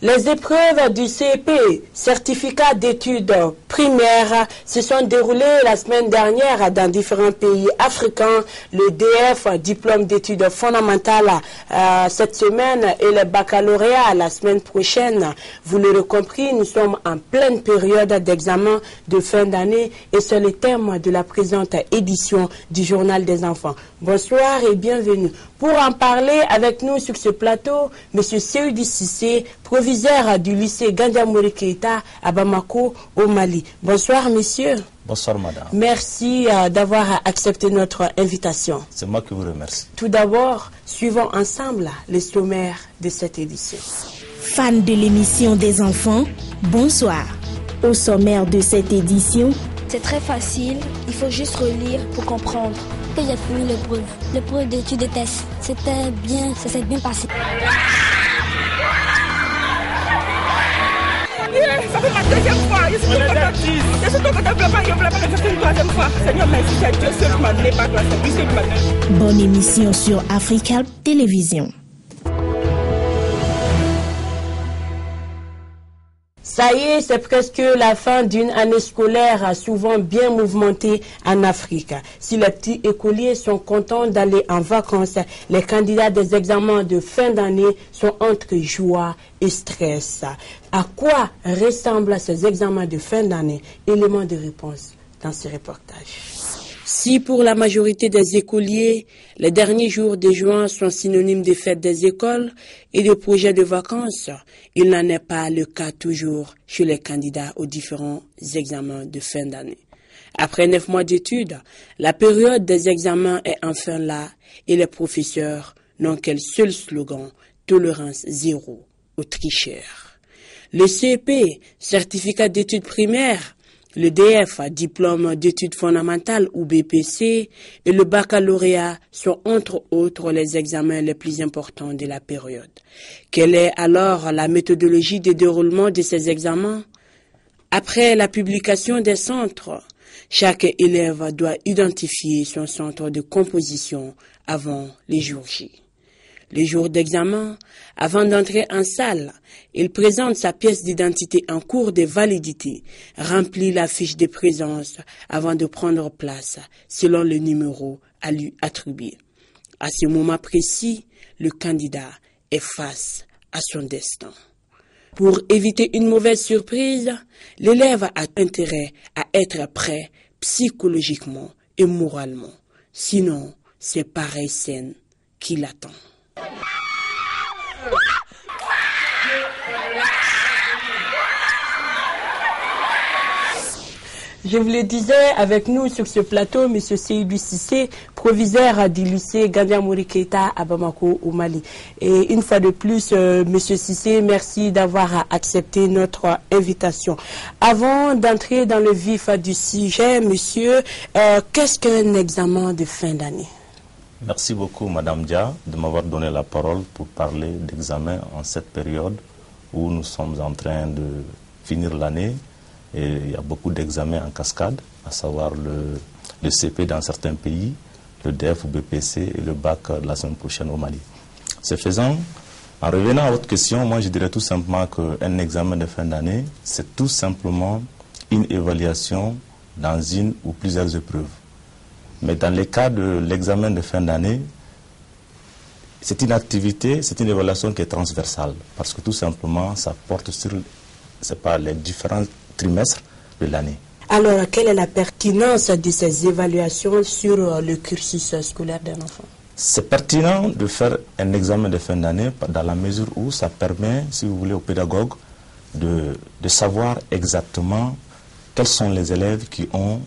Les épreuves du CEP, certificat d'études primaires, se sont déroulées la semaine dernière dans différents pays africains. Le DF, diplôme d'études fondamentales, cette semaine et le baccalauréat la semaine prochaine. Vous l'aurez compris, nous sommes en pleine période d'examen de fin d'année et c'est le thème de la présente édition du Journal des enfants. Bonsoir et bienvenue. Pour en parler avec nous sur ce plateau, M. Seydou Cissé, proviseur du lycée Gandiamory Keïta à Bamako, au Mali. Bonsoir, monsieur. Bonsoir, madame. Merci d'avoir accepté notre invitation. C'est moi qui vous remercie. Tout d'abord, suivons ensemble les sommaires de cette édition. Fan de l'émission des enfants, bonsoir. Au sommaire de cette édition, c'est très facile, il faut juste relire pour comprendre. Que j'ai fini l'épreuve d'études et tests. C'était bien, ça s'est bien passé. Ça fait ma deuxième fois. Je suis trop contente de ne pas faire une troisième fois. Seigneur, merci, c'est Dieu seul qui m'a donné, pas toi, c'est lui seul qui m'a donné. Bonne émission sur Africa Télévision. Ça y est, c'est presque la fin d'une année scolaire souvent bien mouvementée en Afrique. Si les petits écoliers sont contents d'aller en vacances, les candidats des examens de fin d'année sont entre joie et stress. À quoi ressemblent ces examens de fin d'année? Élément de réponse dans ce reportage. Si pour la majorité des écoliers, les derniers jours de juin sont synonymes de fête des écoles et de projets de vacances, il n'en est pas le cas toujours chez les candidats aux différents examens de fin d'année. Après 9 mois d'études, la période des examens est enfin là et les professeurs n'ont qu'un seul slogan, tolérance zéro aux tricheurs. Le CEP, certificat d'études primaires, le DF, diplôme d'études fondamentales ou BPC, et le baccalauréat sont entre autres les examens les plus importants de la période. Quelle est alors la méthodologie de déroulement de ces examens? Après la publication des centres, chaque élève doit identifier son centre de composition avant les jours J. Les jours d'examen, avant d'entrer en salle, il présente sa pièce d'identité en cours de validité, remplit la fiche de présence avant de prendre place selon le numéro à lui attribué. À ce moment précis, le candidat est face à son destin. Pour éviter une mauvaise surprise, l'élève a intérêt à être prêt psychologiquement et moralement. Sinon, c'est pareille scène qui l'attend. Je vous le disais, avec nous sur ce plateau, M. Seydou Cissé, proviseur du lycée Gandiamory Keïta à Bamako, au Mali. Et une fois de plus, M. Cissé, merci d'avoir accepté notre invitation. Avant d'entrer dans le vif du sujet, monsieur, qu'est-ce qu'un examen de fin d'année? Merci beaucoup, Madame Dia, de m'avoir donné la parole pour parler d'examen en cette période où nous sommes en train de finir l'année. Et il y a beaucoup d'examens en cascade, à savoir le CP dans certains pays, le DF ou BPC et le bac la semaine prochaine au Mali. Ce faisant, en revenant à votre question, moi je dirais tout simplement qu'un examen de fin d'année, c'est tout simplement une évaluation dans une ou plusieurs épreuves. Mais dans le cas de l'examen de fin d'année, c'est une activité, c'est une évaluation qui est transversale, parce que tout simplement, ça porte sur les différents trimestres de l'année. Alors, quelle est la pertinence de ces évaluations sur le cursus scolaire d'un enfant? C'est pertinent de faire un examen de fin d'année dans la mesure où ça permet, si vous voulez, aux pédagogues de savoir exactement quels sont les élèves qui ont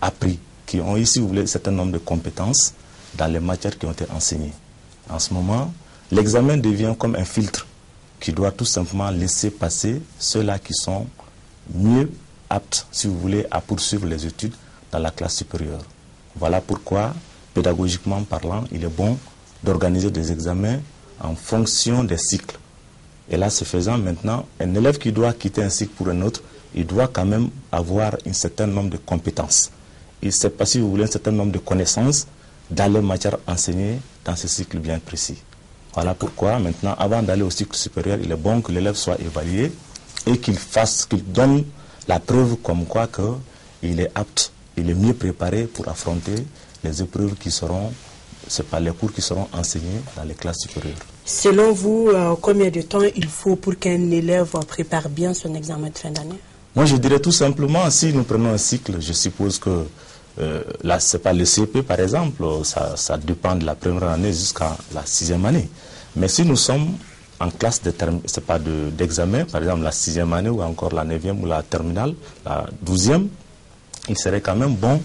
appris, qui ont ici, si vous voulez, un certain nombre de compétences dans les matières qui ont été enseignées. En ce moment, l'examen devient comme un filtre qui doit tout simplement laisser passer ceux-là qui sont mieux aptes, si vous voulez, à poursuivre les études dans la classe supérieure. Voilà pourquoi, pédagogiquement parlant, il est bon d'organiser des examens en fonction des cycles. Et là, ce faisant, maintenant, un élève qui doit quitter un cycle pour un autre, il doit quand même avoir un certain nombre de compétences. Il ne sait pas, si vous voulez, un certain nombre de connaissances dans les matières enseignées dans ce cycle bien précis. Voilà pourquoi maintenant, avant d'aller au cycle supérieur, il est bon que l'élève soit évalué et qu'il donne la preuve comme quoi qu'il est apte, il est mieux préparé pour affronter les épreuves qui seront, c'est pas les cours qui seront enseignés dans les classes supérieures. Selon vous, combien de temps il faut pour qu'un élève prépare bien son examen de fin d'année? Moi, je dirais tout simplement, si nous prenons un cycle, je suppose que là, c'est pas le CP, par exemple, ça dépend de la première année jusqu'à la 6e année. Mais si nous sommes en classe c'est pas d'examen, par exemple la 6e année ou encore la 9e ou la terminale, la 12e, il serait quand même bon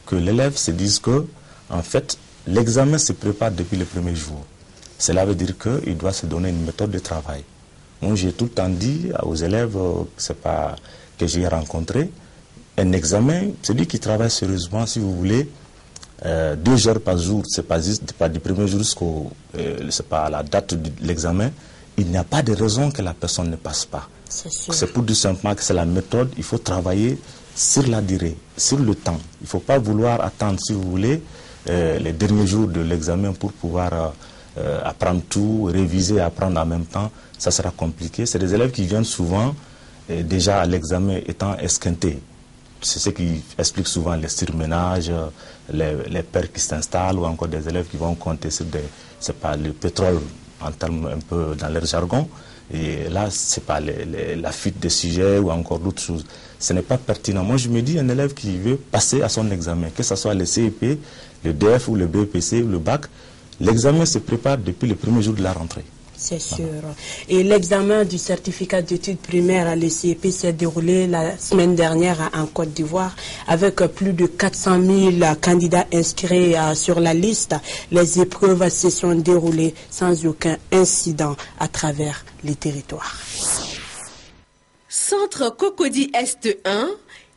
que l'élève se dise que, en fait, l'examen se prépare depuis le premier jour. Cela veut dire qu'il doit se donner une méthode de travail. Moi, j'ai tout le temps dit aux élèves, c'est pas que j'ai rencontré, un examen, celui qui travaille sérieusement, si vous voulez, 2 heures par jour, c'est pas du premier jour jusqu'au, c'est pas la date de l'examen, il n'y a pas de raison que la personne ne passe pas. C'est pour dire simplement que c'est la méthode, il faut travailler sur la durée, sur le temps. Il ne faut pas vouloir attendre, si vous voulez, les derniers jours de l'examen pour pouvoir apprendre tout, réviser, apprendre en même temps. Ça sera compliqué. C'est des élèves qui viennent souvent, déjà à l'examen étant esquintés. C'est ce qui explique souvent les surménages, les pères qui s'installent ou encore des élèves qui vont compter sur c'est pas le pétrole en termes un peu dans leur jargon. Et là, c'est pas la fuite des sujets ou encore d'autres choses. Ce n'est pas pertinent. Moi, je me dis, un élève qui veut passer à son examen, que ce soit le CEP, le DF ou le BEPC ou le bac, l'examen se prépare depuis le premier jour de la rentrée. C'est sûr. Et l'examen du certificat d'études primaires à l'ECP s'est déroulé la semaine dernière en Côte d'Ivoire avec plus de 400 000 candidats inscrits sur la liste. Les épreuves se sont déroulées sans aucun incident à travers les territoires. Centre Cocody Est 1,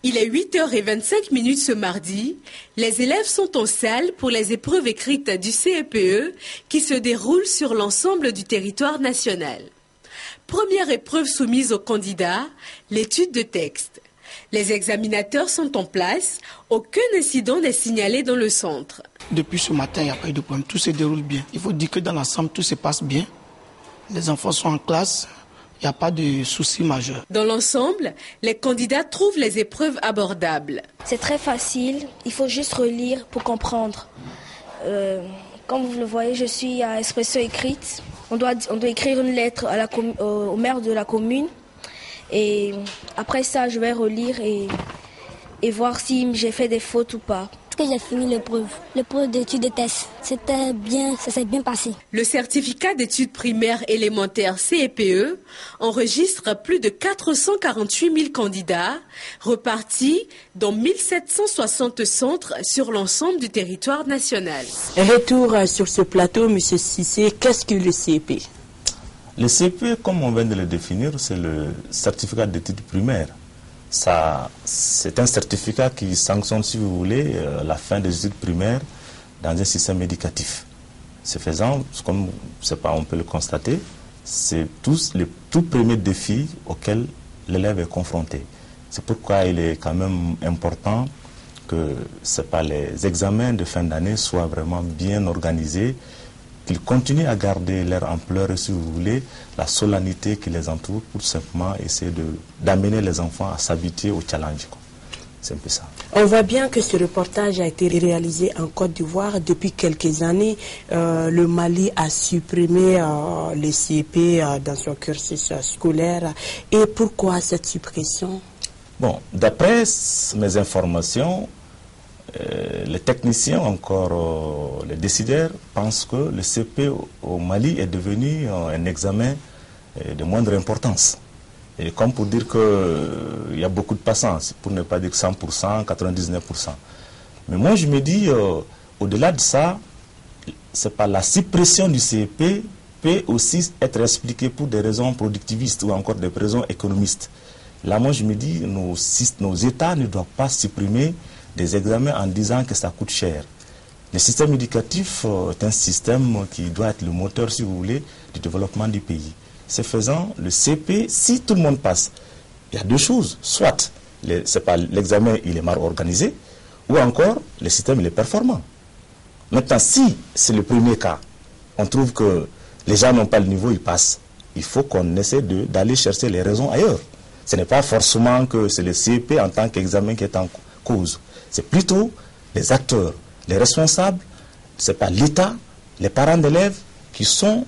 il est 8h25 ce mardi. Les élèves sont en salle pour les épreuves écrites du CEPE qui se déroulent sur l'ensemble du territoire national. Première épreuve soumise aux candidats, l'étude de texte. Les examinateurs sont en place, aucun incident n'est signalé dans le centre. Depuis ce matin, il n'y a pas eu de problème, tout se déroule bien. Il faut dire que dans l'ensemble, tout se passe bien. Les enfants sont en classe. Il n'y a pas de soucis majeurs. Dans l'ensemble, les candidats trouvent les épreuves abordables. C'est très facile, il faut juste relire pour comprendre. Comme vous le voyez, je suis à expression écrite. On doit écrire une lettre au maire de la commune. Et après ça, je vais relire et voir si j'ai fait des fautes ou pas. J'ai fini l'épreuve d'études de tests. C'était bien, ça s'est bien passé. Le certificat d'études primaires élémentaires CEPE enregistre plus de 448 000 candidats repartis dans 1760 centres sur l'ensemble du territoire national. Retour sur ce plateau, M. Cissé, qu'est-ce que le CEP? Le CEP, comme on vient de le définir, c'est le certificat d'études primaires. C'est un certificat qui sanctionne, si vous voulez, la fin des études primaires dans un système éducatif. Ce faisant, comme on peut le constater, c'est les tout premiers défis auxquels l'élève est confronté. C'est pourquoi il est quand même important que les examens de fin d'année soient vraiment bien organisés, qu'ils continuent à garder leur ampleur et, si vous voulez, la solennité qui les entoure pour simplement essayer d'amener les enfants à s'habituer au challenge. C'est un peu ça. On voit bien que ce reportage a été réalisé en Côte d'Ivoire depuis quelques années. Le Mali a supprimé les CEP dans son cursus scolaire. Et pourquoi cette suppression? Bon, d'après mes informations, les techniciens, encore les décideurs, pensent que le CP au Mali est devenu un examen de moindre importance. Et comme pour dire qu'il y a beaucoup de passants, pour ne pas dire 100%, 99%. Mais moi je me dis, au-delà de ça, la suppression du CEP peut aussi être expliquée pour des raisons productivistes ou encore des raisons économistes. Là, moi je me dis, nos États ne doivent pas supprimer des examens en disant que ça coûte cher. Le système éducatif est un système qui doit être le moteur, si vous voulez, du développement du pays. Ce faisant, le CP, si tout le monde passe, il y a deux choses. Soit l'examen il est mal organisé, ou encore le système il est performant. Maintenant, si c'est le premier cas, on trouve que les gens n'ont pas le niveau, ils passent. Il faut qu'on essaie d'aller chercher les raisons ailleurs. Ce n'est pas forcément que c'est le CEP en tant qu'examen qui est en cause. C'est plutôt les acteurs, les responsables, c'est pas l'État, les parents d'élèves qui sont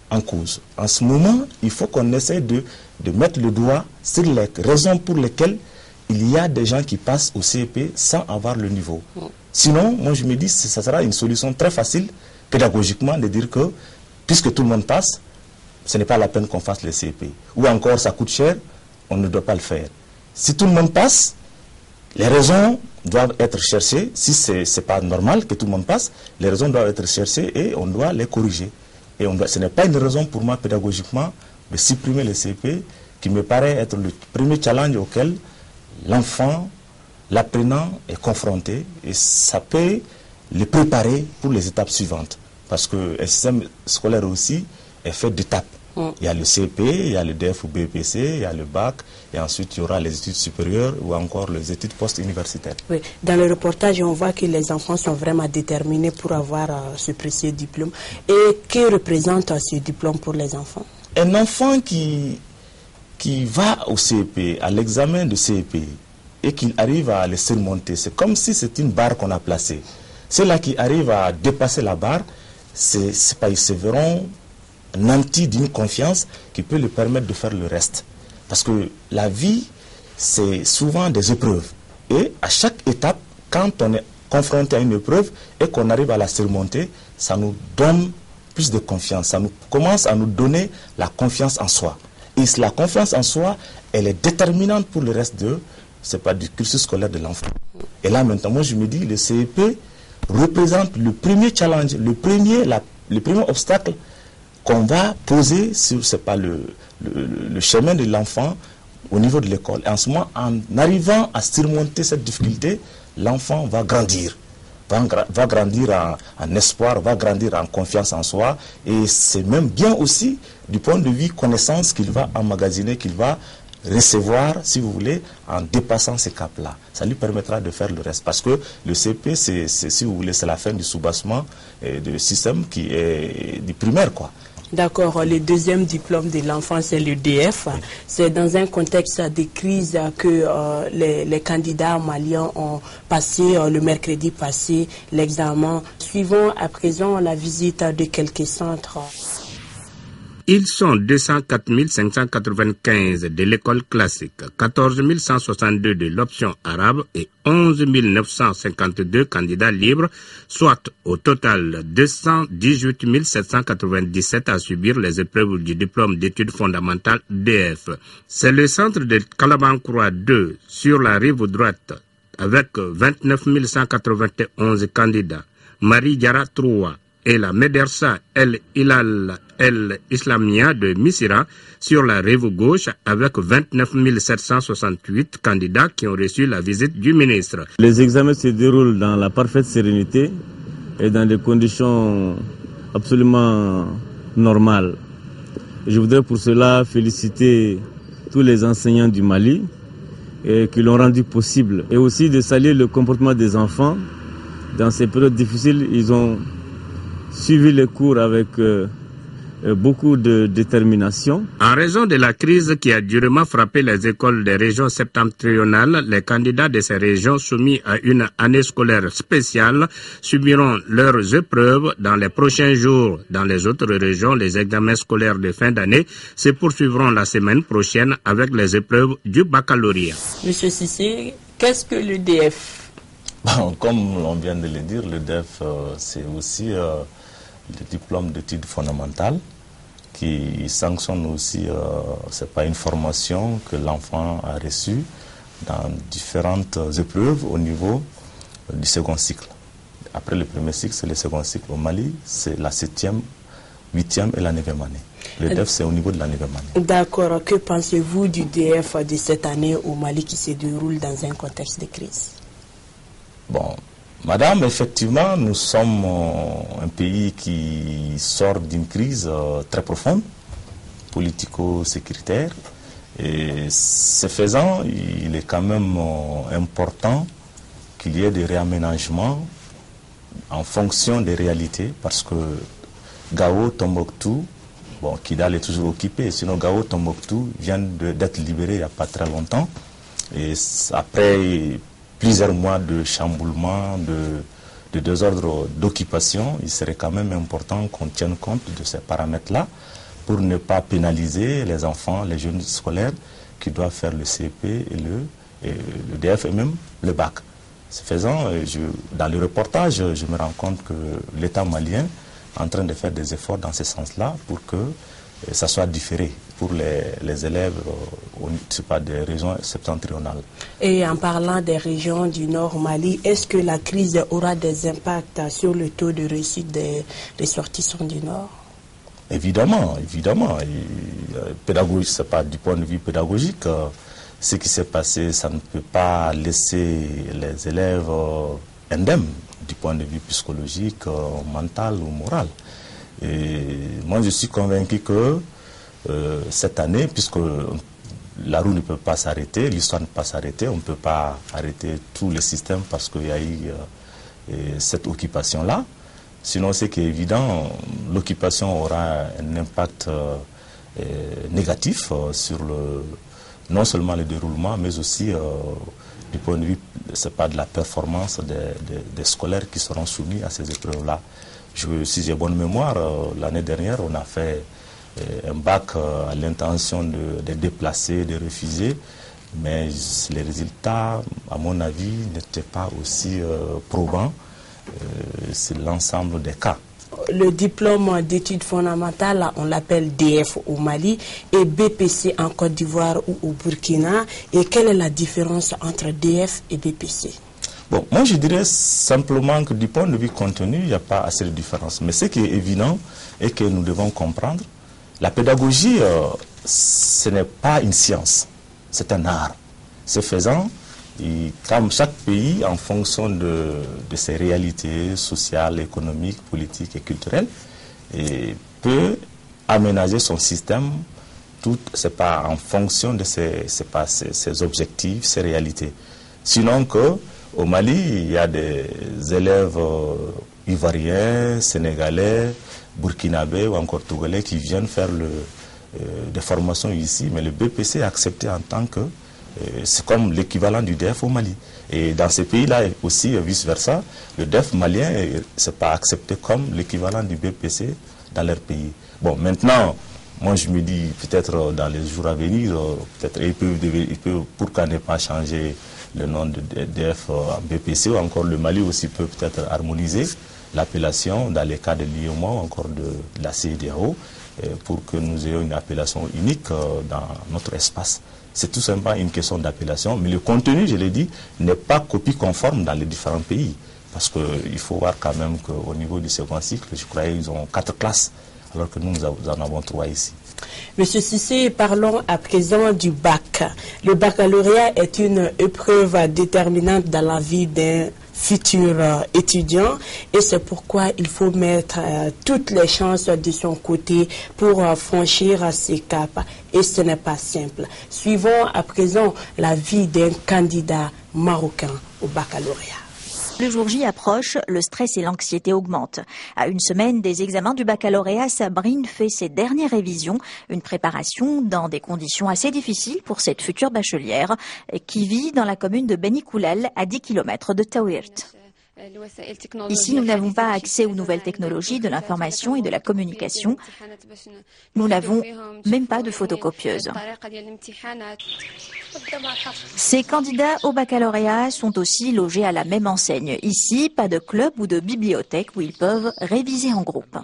en cause. En ce moment, il faut qu'on essaie de mettre le doigt sur les raisons pour lesquelles il y a des gens qui passent au CEP sans avoir le niveau. Sinon, moi je me dis que ça sera une solution très facile, pédagogiquement, de dire que, puisque tout le monde passe, ce n'est pas la peine qu'on fasse le CEP. Ou encore, ça coûte cher, on ne doit pas le faire. Si tout le monde passe, les raisons doivent être cherchées. Si ce n'est pas normal que tout le monde passe, les raisons doivent être cherchées et on doit les corriger. Et ce n'est pas une raison pour moi, pédagogiquement, de supprimer le CEP, qui me paraît être le premier challenge auquel l'enfant, l'apprenant est confronté, et ça peut le préparer pour les étapes suivantes. Parce que le système scolaire aussi est fait d'étapes. Il y a le CEP, il y a le DEF ou BEPC, il y a le bac, et ensuite il y aura les études supérieures ou encore les études post-universitaires. Oui. Dans le reportage, on voit que les enfants sont vraiment déterminés pour avoir ce précieux diplôme. Et que représente ce diplôme pour les enfants? Un enfant qui va au CEP, à l'examen de CEP, et qu'il arrive à les surmonter, c'est comme si c'est une barre qu'on a placée. Ceux-là qui arrivent à dépasser la barre, ils se verront nantis d'une confiance qui peut leur permettre de faire le reste. Parce que la vie, c'est souvent des épreuves. Et à chaque étape, quand on est confronté à une épreuve et qu'on arrive à la surmonter, ça nous donne plus de confiance. Ça commence à nous donner la confiance en soi. Et la confiance en soi, elle est déterminante pour le reste du cursus scolaire de l'enfant. Et là, maintenant, moi, je me dis, le CEP représente le premier challenge, le premier obstacle qu'on va poser sur le chemin de l'enfant au niveau de l'école. Et en ce moment, en arrivant à surmonter cette difficulté, l'enfant va grandir. Va grandir en espoir, va grandir en confiance en soi. Et c'est même bien aussi du point de vue connaissance qu'il va emmagasiner, qu'il va recevoir, si vous voulez, en dépassant ces caps-là. Ça lui permettra de faire le reste. Parce que le CP, si vous voulez, c'est la fin du soubassement du système qui est du primaire, quoi. D'accord, le deuxième diplôme de l'enfant, c'est le DF. Oui. C'est dans un contexte de crise que les candidats maliens ont passé le mercredi passé l'examen. Suivons à présent la visite de quelques centres. Ils sont 204 595 de l'école classique, 14 162 de l'option arabe et 11 952 candidats libres, soit au total 218 797 à subir les épreuves du diplôme d'études fondamentales DF. C'est le centre de Kalabankroa 2 sur la rive droite avec 29 191 candidats. Marie Diara 3 et la Médersa El Hilal El Islamia de Missira sur la rive gauche avec 29 768 candidats qui ont reçu la visite du ministre. Les examens se déroulent dans la parfaite sérénité et dans des conditions absolument normales. Je voudrais pour cela féliciter tous les enseignants du Mali qui l'ont rendu possible et aussi de saluer le comportement des enfants. Dans ces périodes difficiles, ils ont suivi les cours avec beaucoup de détermination. En raison de la crise qui a durement frappé les écoles des régions septentrionales, les candidats de ces régions soumis à une année scolaire spéciale subiront leurs épreuves dans les prochains jours. Dans les autres régions, les examens scolaires de fin d'année se poursuivront la semaine prochaine avec les épreuves du baccalauréat. Monsieur Cissé, qu'est-ce que le DF? Bon, comme on vient de le dire, le DEF, c'est aussi le diplôme d'études fondamentales qui sanctionne aussi, c'est pas une formation que l'enfant a reçue dans différentes épreuves au niveau du second cycle. Après le premier cycle, c'est le second cycle. Au Mali, c'est la 7e, 8e et la 9e année. Le DEF, c'est au niveau de la 9e année. D'accord. Que pensez-vous du DEF de cette année au Mali qui se déroule dans un contexte de crise? Bon, madame, effectivement, nous sommes un pays qui sort d'une crise très profonde, politico-sécuritaire. Et ce faisant, il est quand même important qu'il y ait des réaménagements en fonction des réalités, parce que Gao, Tombouctou, bon, Kidal est toujours occupé, sinon Gao, Tombouctou viennent d'être libérés il n'y a pas très longtemps. Et après plusieurs mois de chamboulement, de désordre d'occupation, il serait quand même important qu'on tienne compte de ces paramètres-là pour ne pas pénaliser les enfants, les jeunes scolaires qui doivent faire le CP et le DF et même le bac. Ce faisant, dans le reportage, je me rends compte que l'État malien est en train de faire des efforts dans ce sens-là pour que ça soit différé pour les élèves des régions septentrionales. Et en parlant des régions du Nord Mali, est-ce que la crise aura des impacts sur le taux de réussite des ressortissants du Nord? Évidemment, évidemment. Pédagogique, c'est pas du point de vue pédagogique. Ce qui s'est passé, ça ne peut pas laisser les élèves indemnes du point de vue psychologique, mental ou moral. Et moi, je suis convaincu que cette année, puisque la roue ne peut pas s'arrêter, l'histoire ne peut pas s'arrêter, on ne peut pas arrêter tout le système parce qu'il y a eu cette occupation-là. Sinon, c'est qu'évident, l'occupation aura un impact négatif sur non seulement le déroulement, mais aussi du point de vue, c'est pas de la performance des scolaires qui seront soumis à ces épreuves-là. Si j'ai bonne mémoire, l'année dernière, on a fait un bac à l'intention de déplacer, de refuser, mais les résultats, à mon avis, n'étaient pas aussi probants. C'est l'ensemble des cas. Le diplôme d'études fondamentales, on l'appelle DF au Mali et BPC en Côte d'Ivoire ou au Burkina. Et quelle est la différence entre DF et BPC? Bon, moi je dirais simplement que du point de vue contenu, il n'y a pas assez de différence. Mais ce qui est évident et que nous devons comprendre, la pédagogie, ce n'est pas une science, c'est un art. Ce faisant, comme chaque pays, en fonction de ses réalités sociales, économiques, politiques et culturelles, peut aménager son système, c'est pas en fonction de ses objectifs, ses réalités. Sinon qu'au Mali, il y a des élèves ivoiriens, sénégalais, burkinabés ou encore togolais qui viennent faire des formations ici, mais le BPC est accepté en tant que c'est comme l'équivalent du DEF au Mali. Et dans ces pays-là aussi, vice-versa, le DEF malien, c'est pas accepté comme l'équivalent du BPC dans leur pays. Bon, maintenant, moi je me dis, peut-être dans les jours à venir, peut-être il peut pourquoi ne pas changer le nom de DEF en BPC, ou encore le Mali aussi peut peut-être harmoniser l'appellation dans les cas de l'IOMA ou encore de la CEDEAO, pour que nous ayons une appellation unique dans notre espace. C'est tout simplement une question d'appellation, mais le contenu, je l'ai dit, n'est pas copie conforme dans les différents pays. Parce qu'il faut voir quand même qu'au niveau du second cycle, je croyais qu'ils ont 4 classes, alors que nous en avons 3 ici. Monsieur Cissé, parlons à présent du bac. Le baccalauréat est une épreuve déterminante dans la vie d'un futur étudiant et c'est pourquoi il faut mettre toutes les chances de son côté pour franchir ces caps et ce n'est pas simple. Suivons à présent la vie d'un candidat marocain au baccalauréat. Le jour J approche, le stress et l'anxiété augmentent. À une semaine des examens du baccalauréat, Sabrine fait ses dernières révisions, une préparation dans des conditions assez difficiles pour cette future bachelière qui vit dans la commune de Beni Koulal à 10 km de Taouirt. Ici, nous n'avons pas accès aux nouvelles technologies de l'information et de la communication. Nous n'avons même pas de photocopieuse. Ces candidats au baccalauréat sont aussi logés à la même enseigne. Ici, pas de club ou de bibliothèque où ils peuvent réviser en groupe.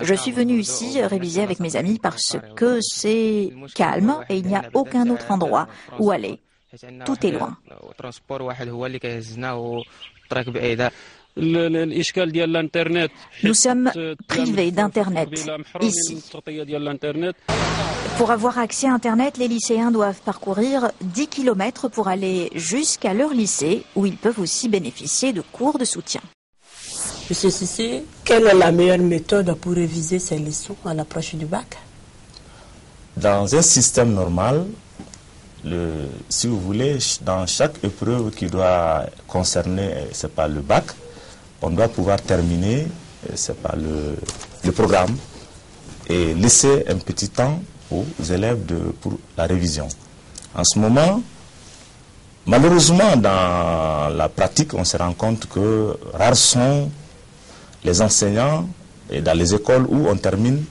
Je suis venue ici réviser avec mes amis parce que c'est calme et il n'y a aucun autre endroit où aller. Tout est loin. Nous sommes privés d'Internet ici. Pour avoir accès à Internet, les lycéens doivent parcourir 10 km pour aller jusqu'à leur lycée où ils peuvent aussi bénéficier de cours de soutien. Monsieur Cissé, quelle est la meilleure méthode pour réviser ces leçons à l'approche du bac? Dans un système normal, si vous voulez, dans chaque épreuve qui doit concerner, c'est pas le bac, on doit pouvoir terminer, c'est pas le programme et laisser un petit temps aux élèves pour la révision. En ce moment, malheureusement, dans la pratique, on se rend compte que rares sont les enseignants et dans les écoles où on termine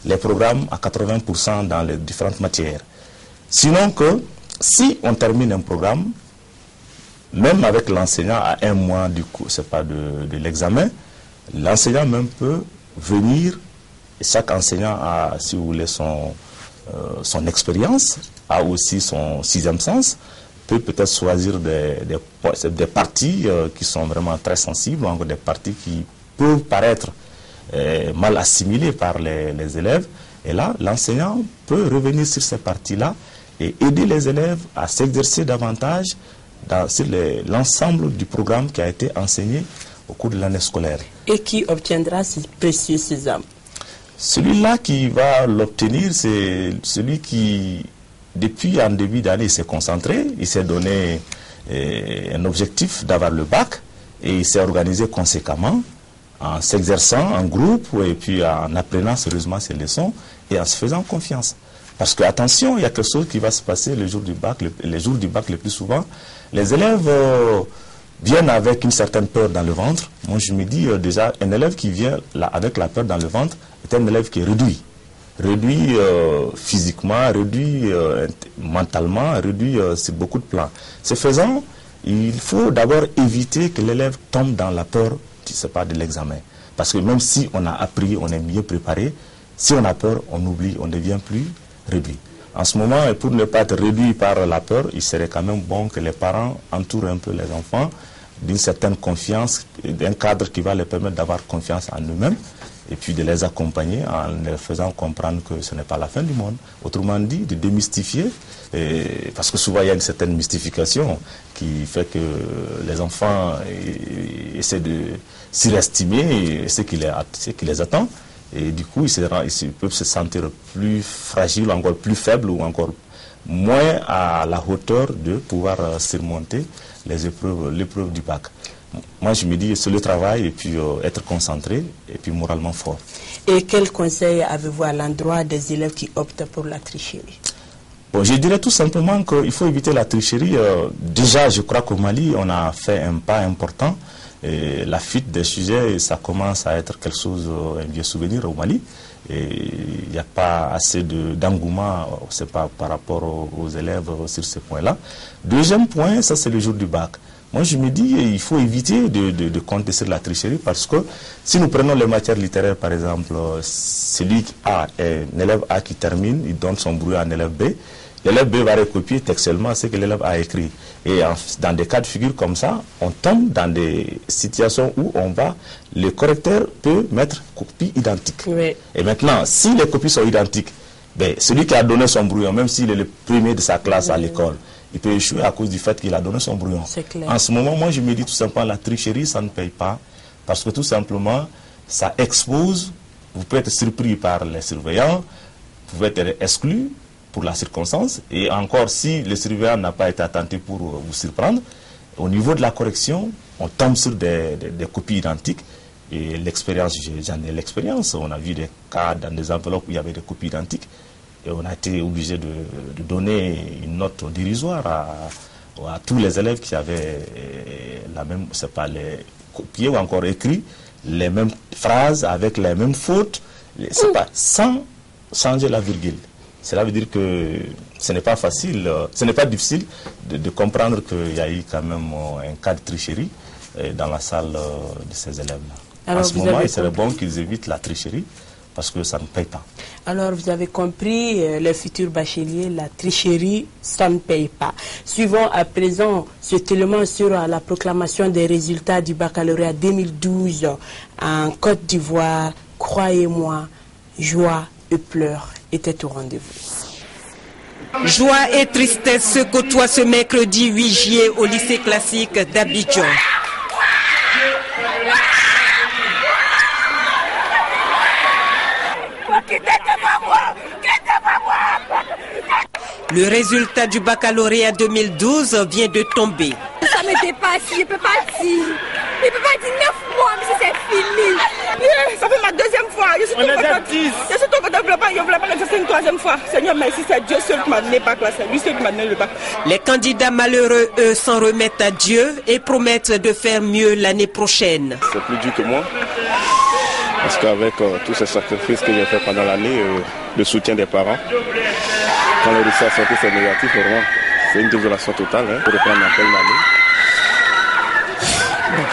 les programmes à 80% dans les différentes matières. Sinon que, si on termine un programme, même avec l'enseignant à un mois du coup, c'est pas de l'examen, l'enseignant même peut venir, et chaque enseignant a, si vous voulez, son expérience, a aussi son sixième sens, peut peut-être choisir des parties qui sont vraiment très sensibles, ou encore des parties qui peuvent paraître mal assimilées par les élèves. Et là, l'enseignant peut revenir sur ces parties-là et aider les élèves à s'exercer davantage sur l'ensemble du programme qui a été enseigné au cours de l'année scolaire. Et qui obtiendra ce précieux sésame? Celui-là qui va l'obtenir, c'est celui qui, depuis un début d'année, s'est concentré, il s'est donné un objectif d'avoir le bac et il s'est organisé conséquemment en s'exerçant en groupe et puis en apprenant sérieusement ses leçons et en se faisant confiance. Parce que, attention, il y a quelque chose qui va se passer les jours du bac le plus souvent. Les élèves viennent avec une certaine peur dans le ventre. Moi, je me dis déjà, un élève qui vient avec la peur dans le ventre est un élève qui est réduit. Réduit physiquement, réduit mentalement, réduit sur beaucoup de plans. Ce faisant, il faut d'abord éviter que l'élève tombe dans la peur, de l'examen. Parce que même si on a appris, on est mieux préparé, si on a peur, on oublie, on devient plus réduit. En ce moment, pour ne pas être réduit par la peur, il serait quand même bon que les parents entourent un peu les enfants d'une certaine confiance, d'un cadre qui va leur permettre d'avoir confiance en eux-mêmes et puis de les accompagner en leur faisant comprendre que ce n'est pas la fin du monde. Autrement dit, de démystifier, parce que souvent il y a une certaine mystification qui fait que les enfants essaient de surestimer ce qui les attend. Et du coup, ils peuvent se sentir plus fragiles, encore plus faibles ou encore moins à la hauteur de pouvoir surmonter l'épreuve du bac. Moi, je me dis, c'est le travail et puis être concentré et puis moralement fort. Et quel conseil avez-vous à l'endroit des élèves qui optent pour la tricherie? Bon, je dirais tout simplement qu'il faut éviter la tricherie. Déjà, je crois qu'au Mali, on a fait un pas important. Et la fuite des sujets, ça commence à être quelque chose, un vieux souvenir au Mali. Et il n'y a pas assez d'engouement, c'est pas par rapport aux élèves sur ce point-là. Deuxième point, ça c'est le jour du bac. Moi je me dis, il faut éviter de compter sur la tricherie parce que si nous prenons les matières littéraires par exemple, celui A, un élève A qui termine, il donne son brouillon à un élève B. L'élève B va recopier textuellement ce que l'élève a écrit. Et dans des cas de figure comme ça, on tombe dans des situations où le correcteur peut mettre copie identique. Oui. Et maintenant, si les copies sont identiques, celui qui a donné son brouillon, même s'il est le premier de sa classe à l'école, il peut échouer à cause du fait qu'il a donné son brouillon. En ce moment, moi je me dis tout simplement, la tricherie, ça ne paye pas. Parce que tout simplement, ça expose, vous pouvez être surpris par les surveillants, vous pouvez être exclu pour la circonstance, et encore si le surveillant n'a pas été attentif pour vous surprendre, au niveau de la correction, on tombe sur des copies identiques, et l'expérience, j'en ai l'expérience, on a vu des cas dans des enveloppes où il y avait des copies identiques, et on a été obligé de donner une note dérisoire à tous les élèves qui avaient la même, c'est pas les copiés ou encore écrit les mêmes phrases avec les mêmes fautes, c'est pas sans changer la virgule. Cela veut dire que ce n'est pas facile, ce n'est pas difficile de comprendre qu'il y a eu quand même un cas de tricherie dans la salle de ces élèves-là. En ce moment, il serait bon qu'ils évitent la tricherie parce que ça ne paye pas. Alors, vous avez compris, les futurs bacheliers, la tricherie, ça ne paye pas. Suivons à présent ce élément sur la proclamation des résultats du baccalauréat 2012 en Côte d'Ivoire. Croyez-moi, joie et pleurs étaient au rendez-vous. Joie et tristesse se côtoient ce mercredi 8 juillet au lycée classique d'Abidjan. Le résultat du baccalauréat 2012 vient de tomber. Ça me dépasse, je ne peux pas dire. Il peut pas dire 9 mois, mais c'est fini. Ça fait ma deuxième fois. Je suis trop content. Je ne voulais pas l'exercer une troisième fois. Seigneur, merci, c'est Dieu seul qui m'a donné le bac. C'est lui seul qui m'a donné le bac. Les candidats malheureux, eux, s'en remettent à Dieu et promettent de faire mieux l'année prochaine. C'est plus dur que moi. Parce qu'avec tous ces sacrifices que j'ai fait pendant l'année, le soutien des parents, quand le résultat sorti c'est négatif, vraiment, c'est une désolation totale pour reprendre la peine l'année.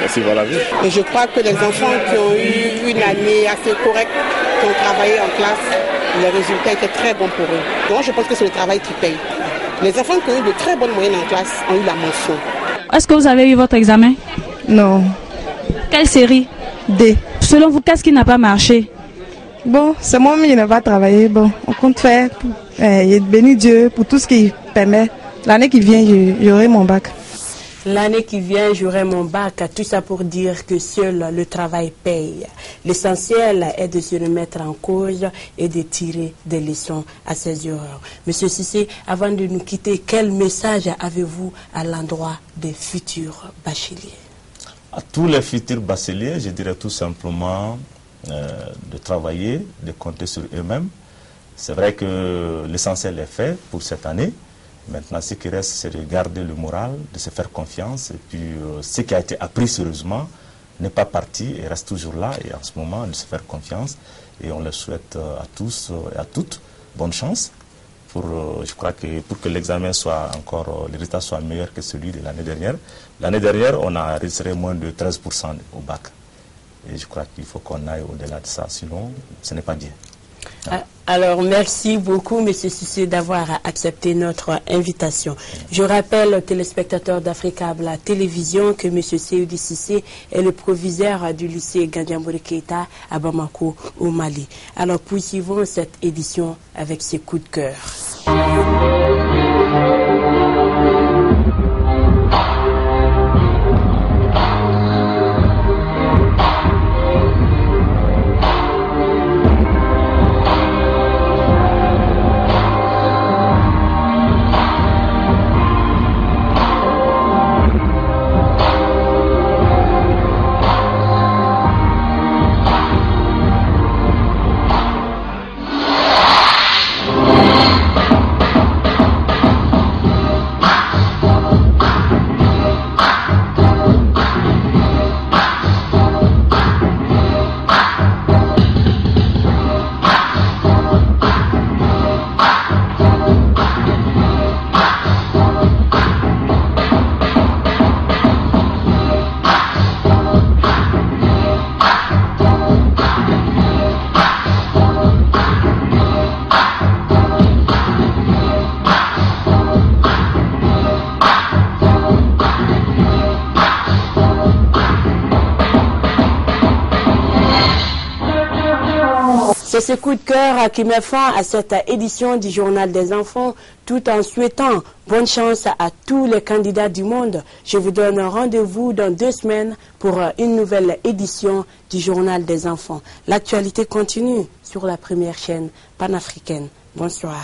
Ainsi va la vie. Et je crois que les enfants qui ont eu une année assez correcte, qui ont travaillé en classe, les résultats étaient très bons pour eux. Donc je pense que c'est le travail qui paye. Les enfants qui ont eu de très bonnes moyennes en classe ont eu la mention. Est-ce que vous avez eu votre examen? Non. Quelle série? D. Selon vous, qu'est-ce qui n'a pas marché? Bon, c'est moi qui n'ai pas travaillé. Bon, on compte faire. Béni Dieu pour tout ce qui permet. L'année qui vient, j'aurai mon bac. L'année qui vient, j'aurai mon bac. Tout ça pour dire que seul le travail paye. L'essentiel est de se remettre en cause et de tirer des leçons à ces erreurs. Monsieur Cissé, avant de nous quitter, quel message avez-vous à l'endroit des futurs bacheliers? À tous les futurs bacheliers, je dirais tout simplement de travailler, de compter sur eux-mêmes. C'est vrai que l'essentiel est fait pour cette année. Maintenant, ce qui reste, c'est de garder le moral, de se faire confiance. Et puis, ce qui a été appris sérieusement n'est pas parti et reste toujours là. Et en ce moment, de se faire confiance. Et on le souhaite à tous et à toutes bonne chance. Je crois que pour que l'examen soit encore, le résultat soit meilleur que celui de l'année dernière. L'année dernière, on a enregistré moins de 13% au bac. Et je crois qu'il faut qu'on aille au-delà de ça, sinon ce n'est pas bien. Alors, merci beaucoup, M. Cissé, d'avoir accepté notre invitation. Je rappelle aux téléspectateurs d'Africa la télévision que M. Seyoudi Cissé est le proviseur du lycée Gandiambouré Keïta à Bamako, au Mali. Alors, poursuivons cette édition avec ses coups de cœur. C'est ce coup de cœur qui met fin à cette édition du Journal des enfants, tout en souhaitant bonne chance à tous les candidats du monde. Je vous donne rendez-vous dans 2 semaines pour une nouvelle édition du Journal des enfants. L'actualité continue sur la première chaîne panafricaine. Bonsoir.